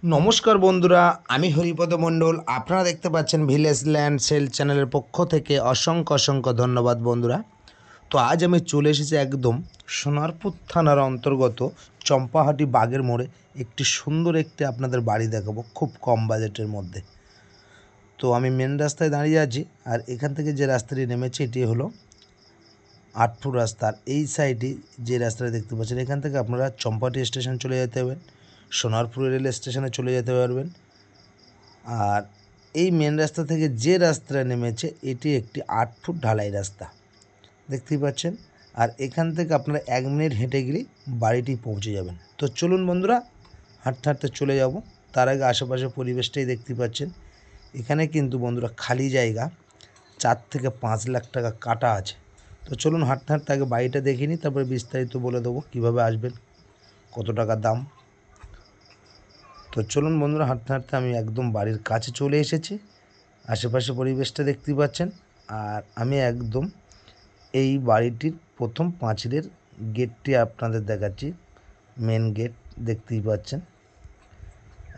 নমস্কার বন্ধুরা, আমি হরিপদ মণ্ডল। আপনারা দেখতে পাচ্ছেন ভিলেজ ল্যান্ড সেল চ্যানেলের পক্ষ থেকে অসংখ্য অসংখ্য ধন্যবাদ বন্ধুরা। তো আজ আমি চলে এসেছি একদম সোনারপুর থানার অন্তর্গত চম্পাহাটি বাগের মোড়ে একটি সুন্দর আপনাদের বাড়ি দেখাবো খুব কম বাজেটের মধ্যে। তো আমি মেন রাস্তায় দাঁড়িয়ে আছি, আর এখান থেকে যে রাস্তাটি নেমেছে এটি হলো 8 ফুট রাস্তার এই সাইডে যে রাস্তাটা দেখতে পাচ্ছেন, এখান থেকে আপনারা চম্পাহাটি স্টেশন চলে যেতে পারবেন, সোনারপুর রেল স্টেশনে চলে যেতে পারবেন। আর এই মেন রাস্তা থেকে যে রাস্তাটা নেমেছে এটি একটি 8 ফুট ঢালাই রাস্তা দেখতেই পাচ্ছেন। আর এখান থেকে আপনারা 1 মিনিট হেঁটে গেলেই বাড়িটি পৌঁছে যাবেন। তো চলুন বন্ধুরা, হাঁটতে হাঁটতে চলে যাব। তার আগে আশেপাশে পরিবেশটাই দেখতে পাচ্ছেন। এখানে কিন্তু বন্ধুরা খালি জায়গা 4 থেকে 5 লাখ টাকা কাটা আছে। তো চলুন হাঁটতে হাঁটতে আগে বাড়িটা দেখে নিই, তারপরে বিস্তারিত বলে দেবো কীভাবে আসবেন, কত টাকা দাম। তো চলুন বন্ধুরা, হাঁটতে হাঁটতে আমি একদম বাড়ির কাছে চলে এসেছি। আশেপাশে পরিবেশটা দেখতে পাচ্ছেন। আর আমি একদম এই বাড়িটির প্রথম পাঁচিলের গেটটি আপনাদের দেখাচ্ছি। মেন গেট দেখতেই পাচ্ছেন,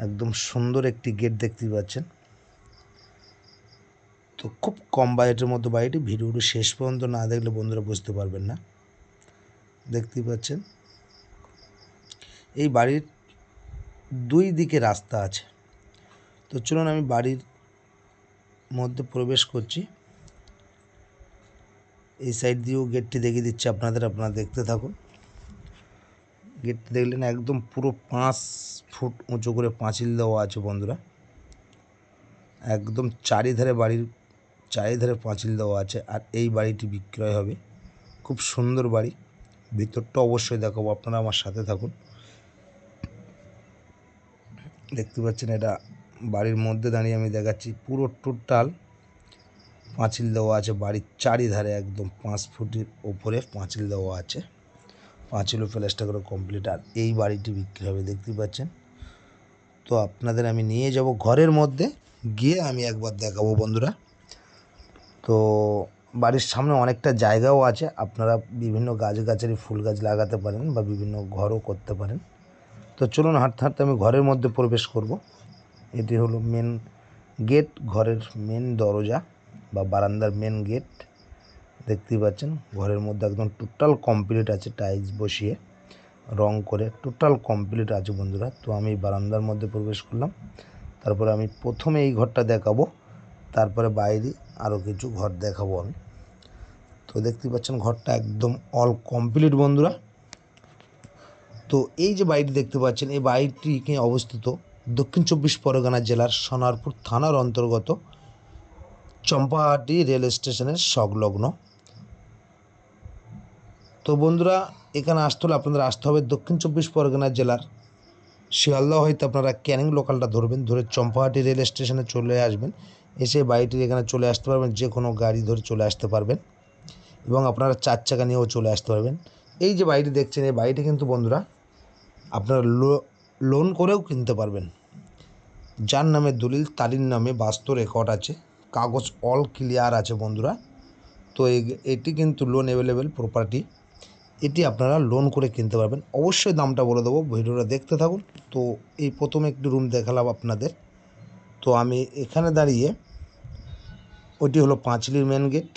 একদম সুন্দর একটি গেট দেখতেই পাচ্ছেন। তো খুব কম বাজেটের মধ্যে বাড়িটি, ভিডিওটি শেষ পর্যন্ত না দেখলে বন্ধুরা বুঝতে পারবেন না। দেখতেই পাচ্ছেন এই বাড়ির 2 দিকে রাস্তা আছে। তো চলুন আমি বাড়ির মধ্যে প্রবেশ করছি। এই সাইড দিয়েও গেটটি দেখিয়ে দিচ্ছি আপনাদের, আপনারা দেখতে থাকুন। গেটটি দেখলেন একদম পুরো 5 ফুট উঁচু করে পাঁচিল দেওয়া আছে বন্ধুরা। একদম বাড়ির চারিধারে পাঁচিল দেওয়া আছে। আর এই বাড়িটি বিক্রয় হবে, খুব সুন্দর বাড়ি। ভিতরটা অবশ্যই দেখাবো, আপনারা আমার সাথে থাকুন। দেখতে পাচ্ছেন এটা বাড়ির মধ্যে দাঁড়িয়ে আমি দেখাচ্ছি। পুরো টোটাল পাঁচিল দেওয়া আছে বাড়ির চারিধারে, একদম 5 ফুটের ওপরে পাঁচিল দেওয়া আছে। পাঁচিলও প্লাস্টার করে কমপ্লিট। আর এই বাড়িটি বিক্রি হবে দেখতেই পাচ্ছেন। তো আপনাদের আমি নিয়ে যাব ঘরের মধ্যে, গিয়ে আমি একবার দেখাবো বন্ধুরা। তো বাড়ির সামনে অনেকটা জায়গাও আছে, আপনারা বিভিন্ন গাছগাছালি ফুল গাছ লাগাতে পারেন বা বিভিন্ন ঘরও করতে পারেন। তো চলুন হাঁটতে হাঁটতে আমি ঘরের মধ্যে প্রবেশ করব। এটি হলো মেন গেট, ঘরের মেন দরজা বা বারান্দার মেন গেট দেখতেই পাচ্ছেন। ঘরের মধ্যে একদম টোটাল কমপ্লিট আছে, টাইলস বসিয়ে রং করে টোটাল কমপ্লিট আছে বন্ধুরা। তো আমি বারান্দার মধ্যে প্রবেশ করলাম, তারপরে আমি প্রথমে এই ঘরটা দেখাবো, তারপরে বাইরে আরও কিছু ঘর দেখাবো আমি। তো দেখতে পাচ্ছেন ঘরটা একদম অল কমপ্লিট বন্ধুরা। তো এই যে বাড়িটি দেখতে পাচ্ছেন, এই বাড়িটি অবস্থিত দক্ষিণ 24 পরগনা জেলার সোনারপুর থানার অন্তর্গত চম্পাহাটি রেল স্টেশনের সংলগ্ন। তো বন্ধুরা, এখানে আসতে হলে আপনাদের আসতে হবে দক্ষিণ 24 পরগনা জেলার শিয়ালদহ হইতে আপনারা ক্যানিং লোকালটা ধরবেন, ধরে চম্পাহাটি রেল স্টেশনে চলে আসবেন। এসে বাড়িটির এখানে চলে আসতে পারবেন, যে কোনো গাড়ি ধরে চলে আসতে পারবেন এবং আপনারা 4 চাকা নিয়েও চলে আসতে পারবেন। এই যে বাড়িটি দেখছেন, এই বাড়িটি কিন্তু বন্ধুরা আপনারা লোন করেও কিনতে পারবেন। যার নামে দলিল, তালির নামে বাস্তব রেকর্ড আছে, কাগজ অল ক্লিয়ার আছে বন্ধুরা। তো এটি কিন্তু লোন অ্যাভেলেবেল প্রপার্টি, এটি আপনারা লোন করে কিনতে পারবেন। অবশ্যই দামটা বলে দেবো, ভিডিওটা দেখতে থাকুন। তো এই প্রথমে একটি রুম দেখালাম আপনাদের। তো আমি এখানে দাঁড়িয়ে, ওটি হলো পাঁচিলের মেন গেট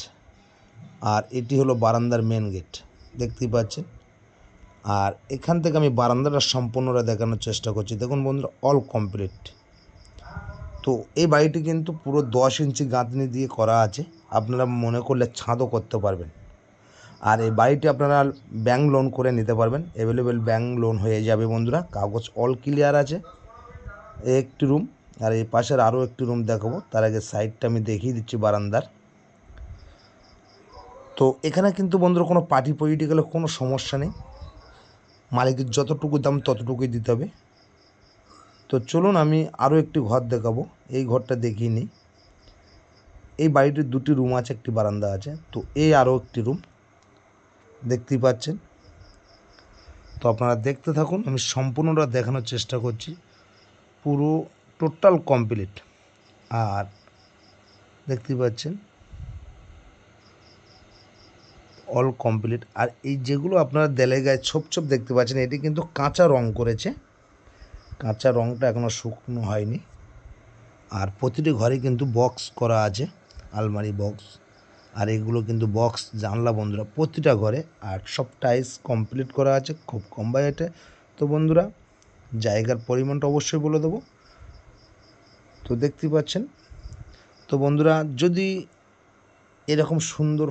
আর এটি হলো বারান্দার মেন গেট দেখতেই পাচ্ছেন। আর এখান থেকে আমি বারান্দাটা সম্পূর্ণটা দেখানোর চেষ্টা করছি। দেখুন বন্ধুরা, অল কমপ্লিট। তো এই বাড়িটি কিন্তু পুরো 10 ইঞ্চি গাঁথনি দিয়ে করা আছে, আপনারা মনে করলে ছাদও করতে পারবেন। আর এই বাড়িটি আপনারা ব্যাংক লোন করে নিতে পারবেন, অ্যাভেলেবেল ব্যাংক লোন হয়ে যাবে বন্ধুরা। কাগজ অল ক্লিয়ার আছে। এই একটি রুম, আর এই পাশের আরও একটি রুম দেখাবো। তার আগে সাইডটা আমি দেখিয়ে দিচ্ছি বারান্দার। তো এখানে কিন্তু বন্ধুরা কোনো পার্টি পলিটিক্যালে কোনো সমস্যা নেই, মালিকের যতটুকু দাম ততটুকুই দিতে হবে। তো চলুন আমি আরও একটি ঘর দেখাবো, এই ঘরটা দেখিয়ে নিই। এই বাড়িটির 2টি রুম আছে, একটি বারান্দা আছে। তো এই আরও একটি রুম দেখতেই পাচ্ছেন। তো আপনারা দেখতে থাকুন, আমি সম্পূর্ণটা দেখানোর চেষ্টা করছি। পুরো টোটাল কমপ্লিট। আর দেখতেই পাচ্ছেন অল কমপ্লিট। আর এই যেগুলো আপনারা দেয়ালে গায়ে ছোপ ছোপ দেখতে পাচ্ছেন, এটি কিন্তু কাঁচা রং করেছে। কাঁচা রঙটা এখনও শুকনো হয়নি। আর প্রতিটি ঘরে কিন্তু বক্স করা আছে, আলমারি বক্স। আর এগুলো কিন্তু বক্স জানলা বন্ধুরা প্রতিটা ঘরে। আর সব টাইলস কমপ্লিট করা আছে খুব কম বাজেটে। তো বন্ধুরা জায়গার পরিমাণটা অবশ্যই বলে দেবো। তো দেখতেই পাচ্ছেন। তো বন্ধুরা যদি এরকম সুন্দর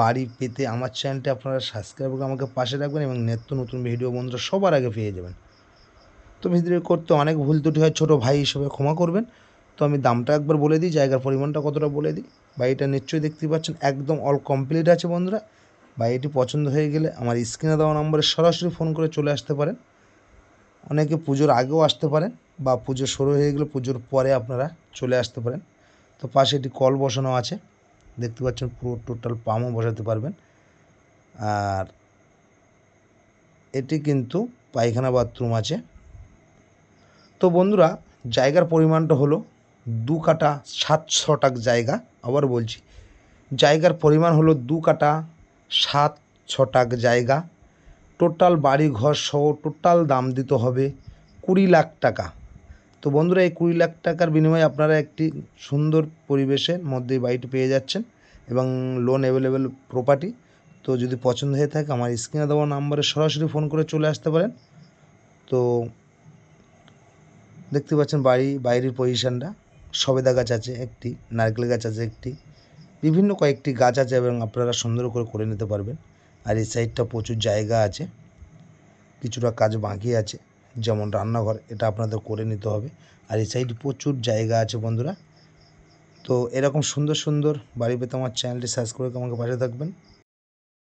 বাড়ি পেতে আমার চ্যানেলটি আপনারা সাবস্ক্রাইব করে আমাকে পাশে রাখবেন এবং নিত্য নতুন ভিডিও বন্ধুরা সবার আগে পেয়ে যাবেন। তো ভিডিও করতে অনেক ভুল ত্রুটি হয়, ছোটো ভাই হিসেবে ক্ষমা করবেন। তো আমি দামটা একবার বলে দিই, জায়গার পরিমাণটা কতটা বলে দিই। বাড়িটা নিশ্চয়ই দেখতেই পাচ্ছেন একদম অল কমপ্লিট আছে বন্ধুরা। বাড়িটি পছন্দ হয়ে গেলে আমার স্ক্রিনে দেওয়া নম্বরে সরাসরি ফোন করে চলে আসতে পারেন। অনেকে পুজোর আগেও আসতে পারেন বা পুজো শুরু হয়ে গেলে পুজোর পরে আপনারা চলে আসতে পারেন। তো পাশে একটি কল বসানো আছে, দেখতে পাচ্ছেন পুরো টোটাল পাম্পও বসাতে পারবেন। আর এটি কিন্তু পায়খানা বাথরুম আছে। তো বন্ধুরা জায়গার পরিমাণটা হলো 2 কাঠা 7 ছটাক জায়গা। আবার বলছি, জায়গার পরিমাণ হলো 2 কাঠা 7 ছটাক জায়গা। টোটাল বাড়ি ঘর সহ টোটাল দাম দিতে হবে 20 লাখ টাকা। তো বন্ধুরা এই 20 লাখ টাকার বিনিময়ে আপনারা একটি সুন্দর পরিবেশের মধ্যে বাড়িটি পেয়ে যাচ্ছেন এবং লোন অ্যাভেলেবেল প্রপার্টি। তো যদি পছন্দ হয়ে থাকে আমার স্ক্রিনে দেওয়া নাম্বারে সরাসরি ফোন করে চলে আসতে পারেন। তো দেখতে পাচ্ছেন বাইরের পজিশানটা, সবেদা গাছ আছে একটি, নারকেল গাছ আছে একটি, বিভিন্ন কয়েকটি গাছ আছে এবং আপনারা সুন্দর করে নিতে পারবেন। আর এই সাইডটা প্রচুর জায়গা আছে, কিছুটা কাজ বাকি আছে, যেমন রান্নাঘর, এটা আপনাদের করে নিতে হবে। আর এই সাইড প্রচুর জায়গা আছে বন্ধুরা। তো এরকম সুন্দর সুন্দর বাড়ি পেতে আমার চ্যানেলটি সাবস্ক্রাইব করে আমাকে পাশে থাকবেন।